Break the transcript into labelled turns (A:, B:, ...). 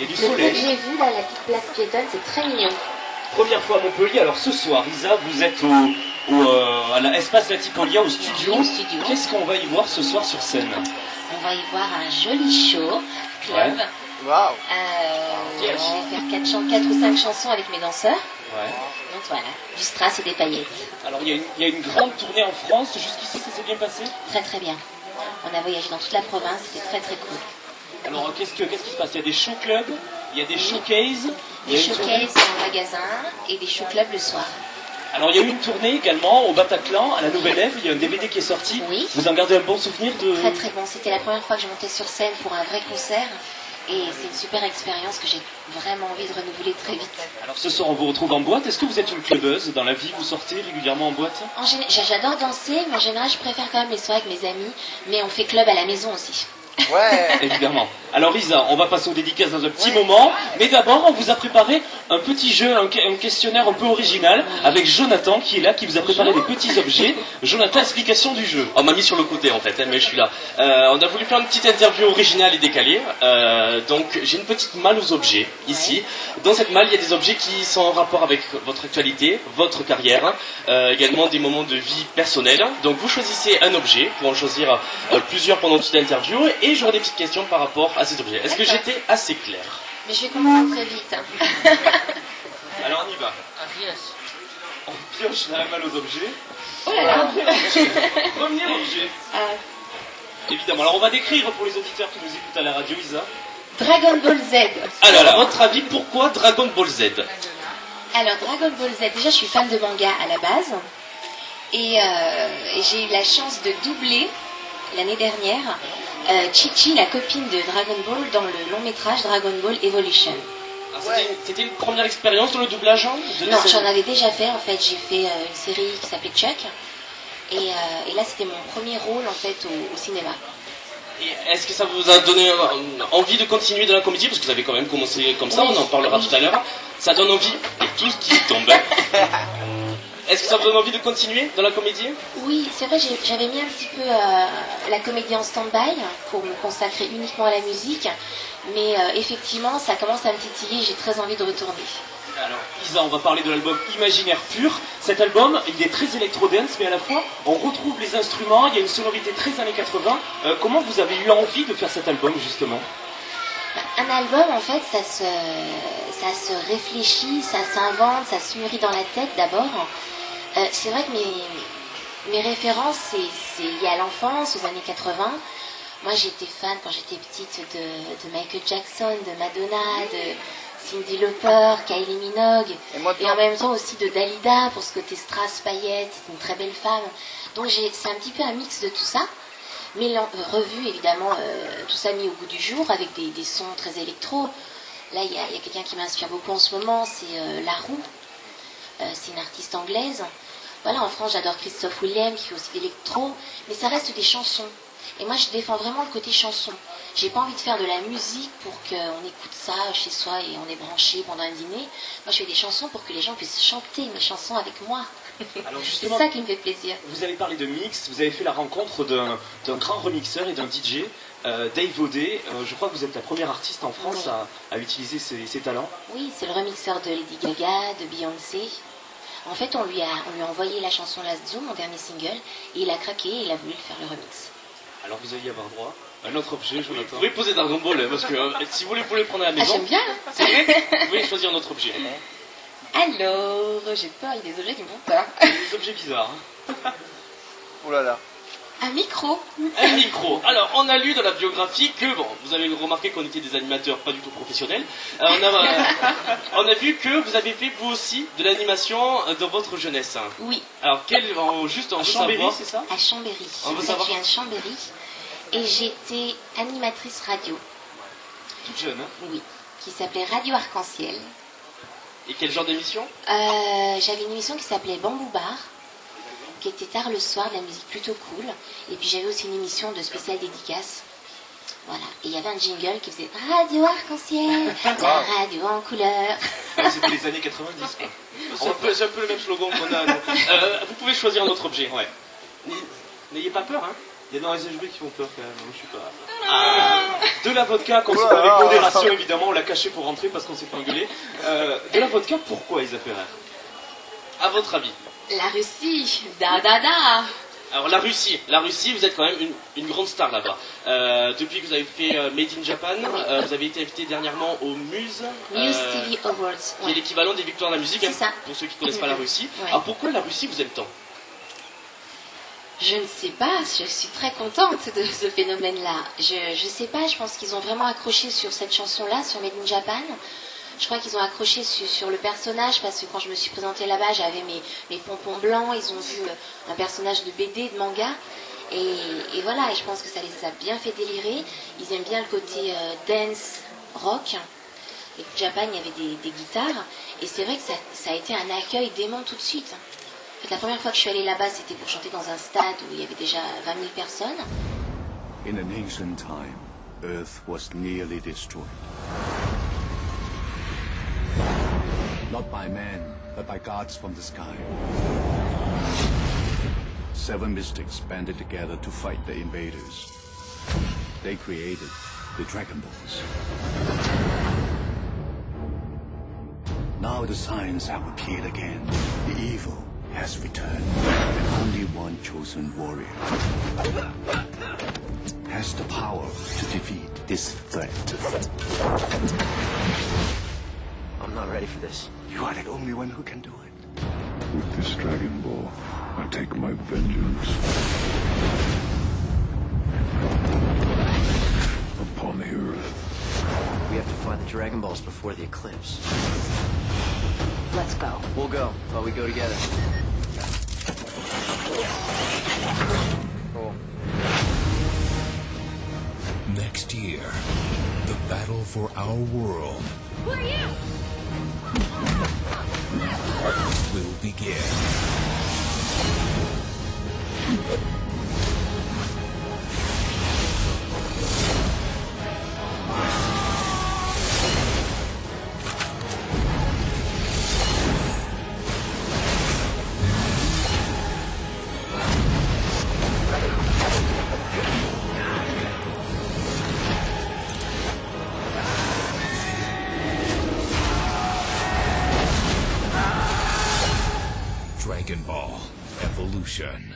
A: Il y a du
B: Le peu
A: soleil.
B: que j'ai vu, là, la petite place piétonne, c'est très mignon.
A: Première fois à Montpellier. Alors ce soir, Isa, vous êtes à l'Espace Latipolia, au studio.
B: Au studio.
A: Qu'est-ce qu'on va y voir ce soir sur scène?
B: On va y voir un joli show, club.
A: Ouais.
C: Waouh.
B: Je vais faire 4 ou 5 chansons avec mes danseurs.
A: Ouais.
B: Donc voilà, du strass et des paillettes.
A: Alors il y a une grande tournée en France. Jusqu'ici, ça s'est bien passé?
B: Très très bien. On a voyagé dans toute la province, c'était très très cool.
A: Alors qu'est-ce qui se passe? Il y a des show clubs, il y a des showcases.
B: Des showcases en magasin et des show clubs le soir.
A: Alors il y a eu une tournée également au Bataclan, à la Nouvelle Ève, il y a un DVD qui est sorti.
B: Oui.
A: Vous en gardez un bon souvenir de...
B: Très très bon, c'était la première fois que je montais sur scène pour un vrai concert. Et c'est une super expérience que j'ai vraiment envie de renouveler très vite.
A: Alors ce soir on vous retrouve en boîte, est-ce que vous êtes une clubeuse dans la vie? Vous sortez régulièrement en boîte?
B: J'adore danser, mais en général je préfère quand même les soirées avec mes amis. Mais on fait club à la maison aussi.
C: Ouais.
A: Évidemment. Alors Isa, on va passer aux dédicaces dans un petit moment, mais d'abord on vous a préparé un petit jeu, un questionnaire un peu original, avec Jonathan qui est là, qui vous a préparé des petits objets. Jonathan, explication du jeu.
D: On m'a mis sur le côté en fait, hein, mais je suis là. On a voulu faire une petite interview originale et décalée. Donc j'ai une petite malle aux objets ici. Dans cette malle, il y a des objets qui sont en rapport avec votre actualité, votre carrière, également des moments de vie personnels. Donc vous choisissez un objet, pour en choisir plusieurs pendant toute l'interview, et j'aurai des petites questions par rapport à ces objets. Est-ce que j'étais assez clair?
B: Mais je vais comprendre très vite.
D: Alors on y va.
A: On pioche la malle aux objets.
B: Oh là là.
A: Premier objet. Évidemment. Alors on va décrire pour les auditeurs qui nous écoutent à la radio, Isa.
B: Dragon Ball Z.
D: Alors à votre avis, pourquoi Dragon Ball Z?
B: Alors Dragon Ball Z, déjà je suis fan de manga à la base. Et j'ai eu la chance de doubler l'année dernière Chi-Chi, la copine de Dragon Ball, dans le long métrage Dragon Ball Evolution.
D: C'était une première expérience dans le doublage, hein,
B: Non, j'en avais déjà fait en fait. J'ai fait une série qui s'appelait Chuck. Et là c'était mon premier rôle en fait au cinéma.
D: Et est-ce que ça vous a donné envie de continuer dans la comédie? Parce que vous avez quand même commencé comme ça,
B: Oui.
D: on en parlera tout à l'heure. Ça donne envie, et tout ce qui tombe. Est-ce que ça vous donne envie de continuer dans la comédie?
B: Oui, c'est vrai, j'avais mis un petit peu la comédie en stand-by pour me consacrer uniquement à la musique. Mais effectivement, ça commence à me titiller et j'ai très envie de retourner.
A: Alors, Isa, on va parler de l'album Imaginaire Pur. Cet album, il est très électro-dance, mais à la fois, on retrouve les instruments, il y a une sonorité très années 80. Comment vous avez eu envie de faire cet album, justement?
B: Un album, en fait, ça se réfléchit, ça s'invente, ça se mûrit dans la tête d'abord. C'est vrai que mes références, c'est lié à l'enfance, aux années 80. Moi, j'étais fan quand j'étais petite de Michael Jackson, de Madonna, de Cyndi Lauper, Kylie Minogue, et en même temps aussi de Dalida pour ce côté strass, paillettes, c'est une très belle femme. Donc c'est un petit peu un mix de tout ça, mais revu évidemment, tout ça mis au goût du jour avec des sons très électro. Là, il y a quelqu'un qui m'inspire beaucoup en ce moment, c'est La Roux, c'est une artiste anglaise. Voilà, en France, j'adore Christophe Willem qui fait aussi d'électro, mais ça reste des chansons. Et moi, je défends vraiment le côté chanson. J'ai pas envie de faire de la musique pour qu'on écoute ça chez soi et on est branché pendant un dîner. Moi, je fais des chansons pour que les gens puissent chanter mes chansons avec moi.
A: Alors
B: C'est
A: justement,
B: ça qui me fait plaisir.
A: vous avez parlé de mix, vous avez fait la rencontre d'un grand remixeur et d'un DJ, Dave Audet. Je crois que vous êtes la première artiste en France à utiliser ses talents.
B: Oui, c'est le remixeur de Lady Gaga, de Beyoncé. En fait, on lui a envoyé la chanson Last Zoom, mon dernier single, et il a craqué et il a voulu faire le remix.
A: Alors vous allez y avoir droit à un autre objet, Jonathan.
D: Vous pouvez poser Dragon Ball, parce que si vous voulez prendre à la
B: Ah,
D: maison,
B: j'aime bien.
D: c'est vrai, vous pouvez choisir un autre objet.
B: Alors, j'ai peur, il y a des objets qui me font peur.
A: Des objets bizarres. Hein.
C: Oh là là.
B: Un micro.
D: Un micro. Alors, on a lu dans la biographie que, bon, vous avez remarqué qu'on était des animateurs pas du tout professionnels. On a vu que vous avez fait vous aussi de l'animation dans votre jeunesse.
B: Oui,
D: Alors, juste en
A: À
D: veut
A: Chambéry,
D: savoir.
A: c'est ça?
B: à Chambéry.
D: On veut
B: En fait,
D: savoir.
B: je viens de Chambéry et j'étais animatrice radio,
A: Toute jeune, hein?
B: oui, qui s'appelait Radio Arc-en-Ciel.
D: Et quel genre d'émission?
B: J'avais une émission qui s'appelait Bambou Bar, qui était tard le soir, de la musique plutôt cool. Et puis j'avais aussi une émission de spéciale dédicace. Voilà. Et il y avait un jingle qui faisait Radio Arc-en-Ciel, la radio en couleur.
A: Ah, c'était les années 90, quoi.
D: C'est un peu le même slogan qu'on a. Nous. Vous pouvez choisir un autre objet, ouais.
A: N'ayez pas peur, hein. Il y a dans les SGB qui font peur quand même, moi je suis pas... De la vodka, quand c'est avec modération évidemment, on l'a caché pour rentrer parce qu'on s'est pas engueulé. De la vodka, pourquoi Isa Ferrer?
D: À votre avis?
B: La Russie, da.
D: Alors la Russie, vous êtes quand même une grande star là-bas. Depuis que vous avez fait Made in Japan, vous avez été invité dernièrement au Muse
B: TV Awards.
D: qui est l'équivalent des victoires de la musique,
B: C'est ça.
D: pour ceux qui ne connaissent pas la Russie.
B: Ouais.
D: Alors pourquoi la Russie vous aime tant?
B: Je ne sais pas, je suis très contente de ce phénomène-là. Je sais pas, je pense qu'ils ont vraiment accroché sur cette chanson-là, sur Made in Japan. Je crois qu'ils ont accroché sur le personnage parce que quand je me suis présentée là-bas, j'avais mes pompons blancs. Ils ont vu un personnage de BD, de manga. Et voilà, et je pense que ça les a bien fait délirer. Ils aiment bien le côté dance, rock. Et au Japan, il y avait des guitares. Et c'est vrai que ça a été un accueil dément tout de suite. En fait, la première fois que je suis allée là-bas, c'était pour chanter dans un stade où il y avait déjà 20 000 personnes.
E: In an ancient time, Earth was nearly destroyed. Not by men, but by gods from the sky. 7 mystics banded together to fight the invaders. They created the Dragon Balls. Now the signs have appeared again. The evil has returned. And only one chosen warrior has the power to defeat this threat.
F: I'm not ready for this.
E: You are the only one who can do it.
G: With this Dragon Ball, I take my vengeance upon the Earth.
F: We have to find the Dragon Balls before the eclipse.
B: Let's go.
F: We'll go, but we go together. Cool.
H: Next year, the battle for our world will begin. Dragon Ball Evolution.